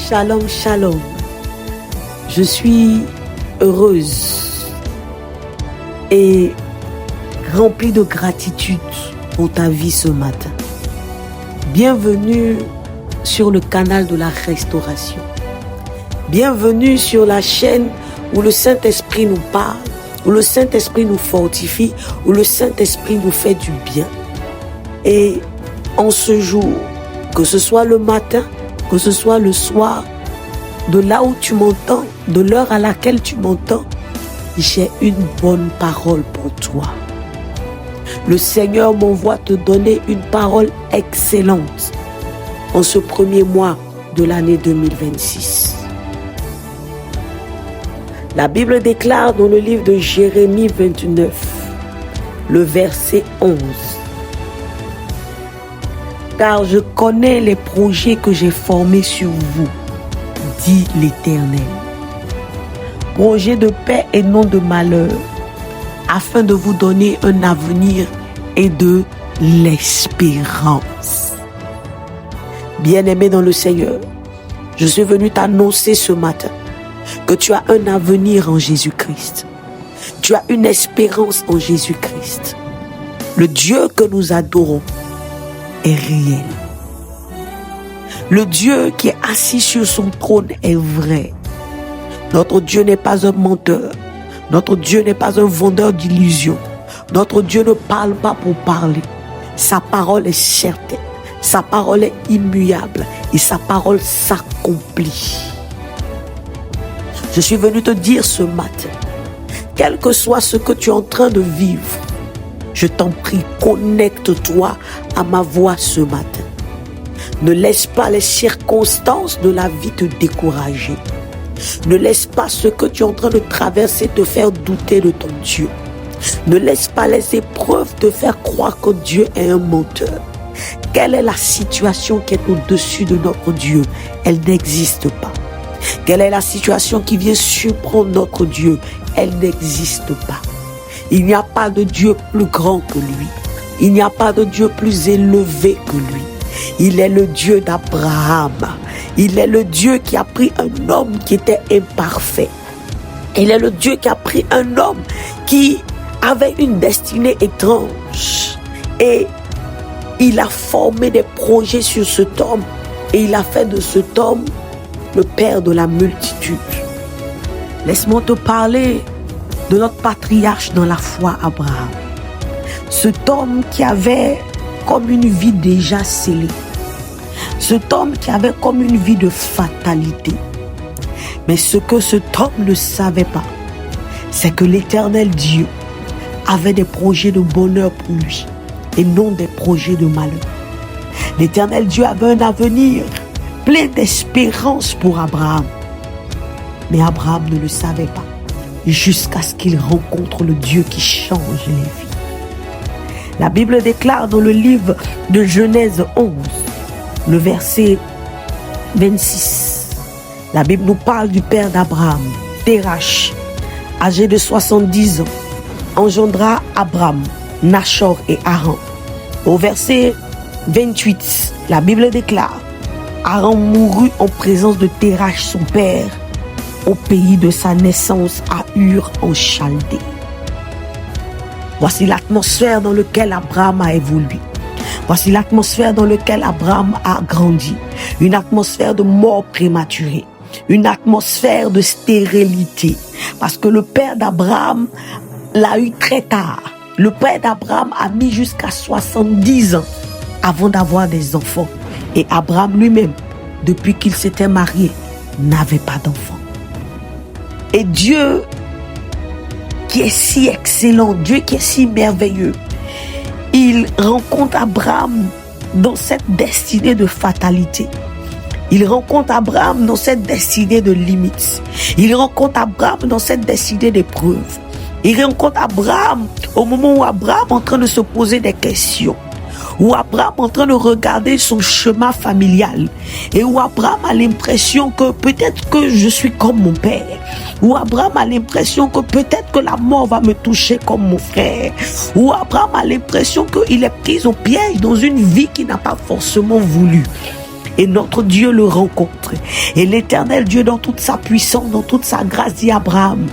Shalom, shalom. Je suis heureuse et remplie de gratitude pour ta vie ce matin. Bienvenue sur le canal de la restauration. Bienvenue sur la chaîne où le Saint-Esprit nous parle, où le Saint-Esprit nous fortifie, où le Saint-Esprit nous fait du bien. Et en ce jour, que ce soit le matin, que ce soit le soir, de là où tu m'entends, de l'heure à laquelle tu m'entends, j'ai une bonne parole pour toi. Le Seigneur m'envoie te donner une parole excellente en ce premier mois de l'année 2026. La Bible déclare dans le livre de Jérémie 29, le verset 11. Car je connais les projets que j'ai formés sur vous, dit l'Éternel. Projets de paix et non de malheur, afin de vous donner un avenir et de l'espérance. Bien-aimé dans le Seigneur, je suis venu t'annoncer ce matin que tu as un avenir en Jésus-Christ. Tu as une espérance en Jésus-Christ. Le Dieu que nous adorons est réel. Le Dieu qui est assis sur son trône est vrai. Notre Dieu n'est pas un menteur. Notre Dieu n'est pas un vendeur d'illusions. Notre Dieu ne parle pas pour parler. Sa parole est certaine. Sa parole est immuable. Et sa parole s'accomplit. Je suis venu te dire ce matin, quel que soit ce que tu es en train de vivre, je t'en prie, connecte-toi à ma voix ce matin. Ne laisse pas les circonstances de la vie te décourager. Ne laisse pas ce que tu es en train de traverser te faire douter de ton Dieu. Ne laisse pas les épreuves te faire croire que Dieu est un menteur. Quelle est la situation qui est au-dessus de notre Dieu? Elle n'existe pas. Quelle est la situation qui vient surprendre notre Dieu? Elle n'existe pas. Il n'y a pas de Dieu plus grand que lui. Il n'y a pas de Dieu plus élevé que lui. Il est le Dieu d'Abraham. Il est le Dieu qui a pris un homme qui était imparfait. Il est le Dieu qui a pris un homme qui avait une destinée étrange. Et il a formé des projets sur cet homme. Et il a fait de cet homme le père de la multitude. Laisse-moi te parler de notre patriarche dans la foi, Abraham. Cet homme qui avait comme une vie déjà scellée. Cet homme qui avait comme une vie de fatalité. Mais ce que cet homme ne savait pas, c'est que l'Éternel Dieu avait des projets de bonheur pour lui et non des projets de malheur. L'Éternel Dieu avait un avenir plein d'espérance pour Abraham. Mais Abraham ne le savait pas jusqu'à ce qu'il rencontre le Dieu qui change les vies. La Bible déclare dans le livre de Genèse 11, le verset 26. La Bible nous parle du père d'Abraham, Terach, âgé de 70 ans, engendra Abraham, Nachor et Haran. Au verset 28, la Bible déclare: Haran mourut en présence de Terach son père, au pays de sa naissance à Ur en Chaldée. Voici l'atmosphère dans laquelle Abraham a évolué. Voici l'atmosphère dans laquelle Abraham a grandi. Une atmosphère de mort prématurée. Une atmosphère de stérilité. Parce que le père d'Abraham l'a eu très tard. Le père d'Abraham a mis jusqu'à 70 ans avant d'avoir des enfants. Et Abraham lui-même, depuis qu'il s'était marié, n'avait pas d'enfants. Et Dieu, qui est si excellent, Dieu qui est si merveilleux, il rencontre Abraham dans cette destinée de fatalité. Il rencontre Abraham dans cette destinée de limites. Il rencontre Abraham dans cette destinée d'épreuves. Il rencontre Abraham au moment où Abraham est en train de se poser des questions. Où Abraham est en train de regarder son chemin familial. Et où Abraham a l'impression que peut-être que je suis comme mon père. Où Abraham a l'impression que peut-être que la mort va me toucher comme mon frère. Où Abraham a l'impression qu'il est pris au piège dans une vie qu'il n'a pas forcément voulu. Et notre Dieu le rencontre. Et l'Éternel Dieu, dans toute sa puissance, dans toute sa grâce, dit à Abraham,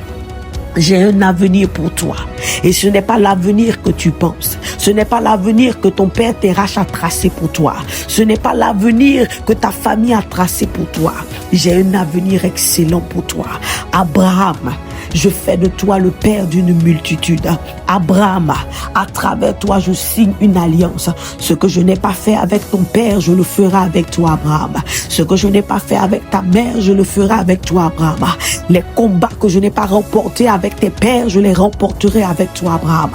j'ai un avenir pour toi. Et ce n'est pas l'avenir que tu penses. Ce n'est pas l'avenir que ton père Terach a tracé pour toi. Ce n'est pas l'avenir que ta famille a tracé pour toi. J'ai un avenir excellent pour toi. Abraham, je fais de toi le père d'une multitude. Abraham, à travers toi, je signe une alliance. Ce que je n'ai pas fait avec ton père, je le ferai avec toi, Abraham. Ce que je n'ai pas fait avec ta mère, je le ferai avec toi, Abraham. Les combats que je n'ai pas remportés avec tes pères, je les remporterai avec toi, Abraham.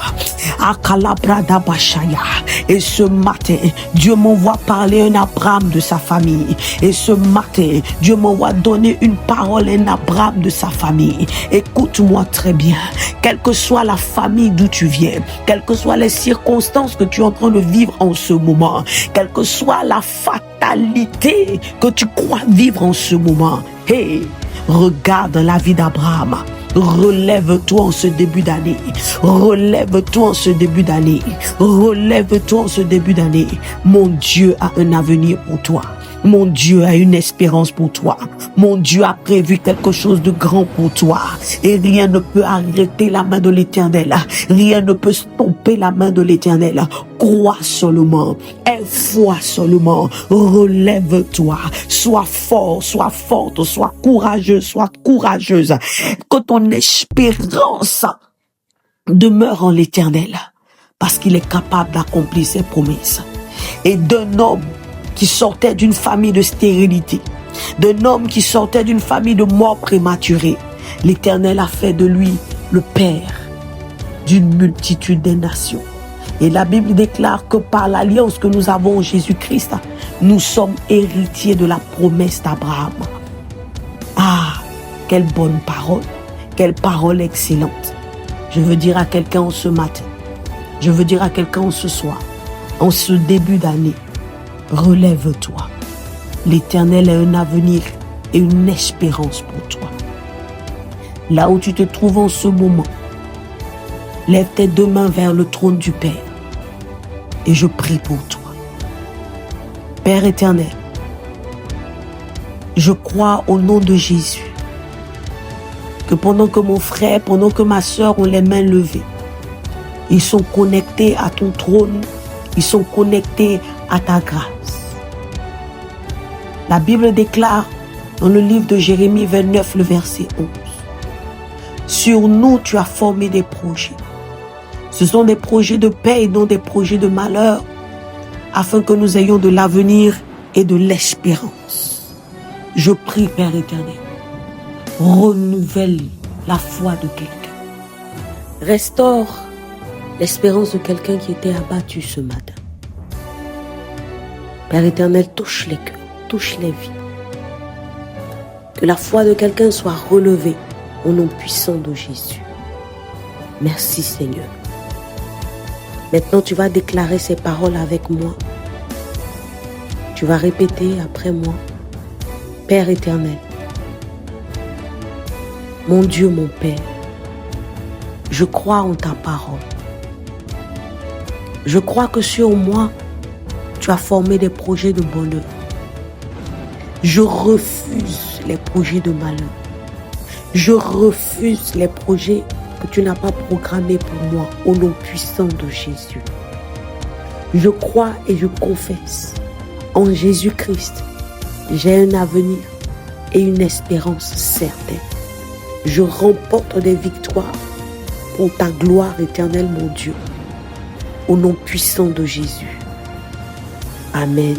Et ce matin, Dieu m'envoie parler un Abraham de sa famille. Et ce matin, Dieu m'envoie donner une parole à un Abraham de sa famille. Écoute-moi très bien. Quelle que soit la famille d'où tu viens, quelles que soient les circonstances que tu es en train de vivre en ce moment, quelle que soit la fatalité que tu crois vivre en ce moment, hey, regarde la vie d'Abraham. Relève-toi en ce début d'année. Relève-toi en ce début d'année. Relève-toi en ce début d'année. Mon Dieu a un avenir pour toi. Mon Dieu a une espérance pour toi. Mon Dieu a prévu quelque chose de grand pour toi. Et rien ne peut arrêter la main de l'Éternel. Rien ne peut stopper la main de l'Éternel. Crois seulement. Aie foi seulement. Relève-toi. Sois fort, sois forte, sois courageux, sois courageuse. Que ton espérance demeure en l'Éternel. Parce qu'il est capable d'accomplir ses promesses. Et d'un homme qui sortait d'une famille de stérilité, d'un homme qui sortait d'une famille de mort prématurée, l'Éternel a fait de lui le père d'une multitude des nations. Et la Bible déclare que par l'alliance que nous avons en Jésus-Christ, nous sommes héritiers de la promesse d'Abraham. Ah, quelle bonne parole, quelle parole excellente. Je veux dire à quelqu'un en ce matin, je veux dire à quelqu'un en ce soir, en ce début d'année, relève-toi. L'Éternel a un avenir et une espérance pour toi. Là où tu te trouves en ce moment, lève tes deux mains vers le trône du Père et je prie pour toi. Père éternel, je crois au nom de Jésus que pendant que mon frère, pendant que ma soeur ont les mains levées, ils sont connectés à ton trône, ils sont connectés à ta grâce. La Bible déclare dans le livre de Jérémie 29, le verset 11. Sur nous, tu as formé des projets. Ce sont des projets de paix et non des projets de malheur, afin que nous ayons de l'avenir et de l'espérance. Je prie, Père éternel, renouvelle la foi de quelqu'un. Restaure l'espérance de quelqu'un qui était abattu ce matin. Père éternel, touche les cœurs, touche les vies. Que la foi de quelqu'un soit relevée au nom puissant de Jésus. Merci Seigneur. Maintenant, tu vas déclarer ces paroles avec moi. Tu vas répéter après moi. Père éternel, mon Dieu, mon Père, je crois en ta parole. Je crois que sur moi, tu as formé des projets de bonheur. Je refuse les projets de malheur. Je refuse les projets que tu n'as pas programmés pour moi au nom puissant de Jésus. Je crois et je confesse en Jésus-Christ, j'ai un avenir et une espérance certaine. Je remporte des victoires pour ta gloire éternelle, mon Dieu, au nom puissant de Jésus. Amen,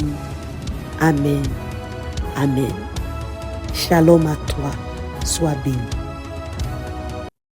amen, amen. Shalom à toi, sois béni.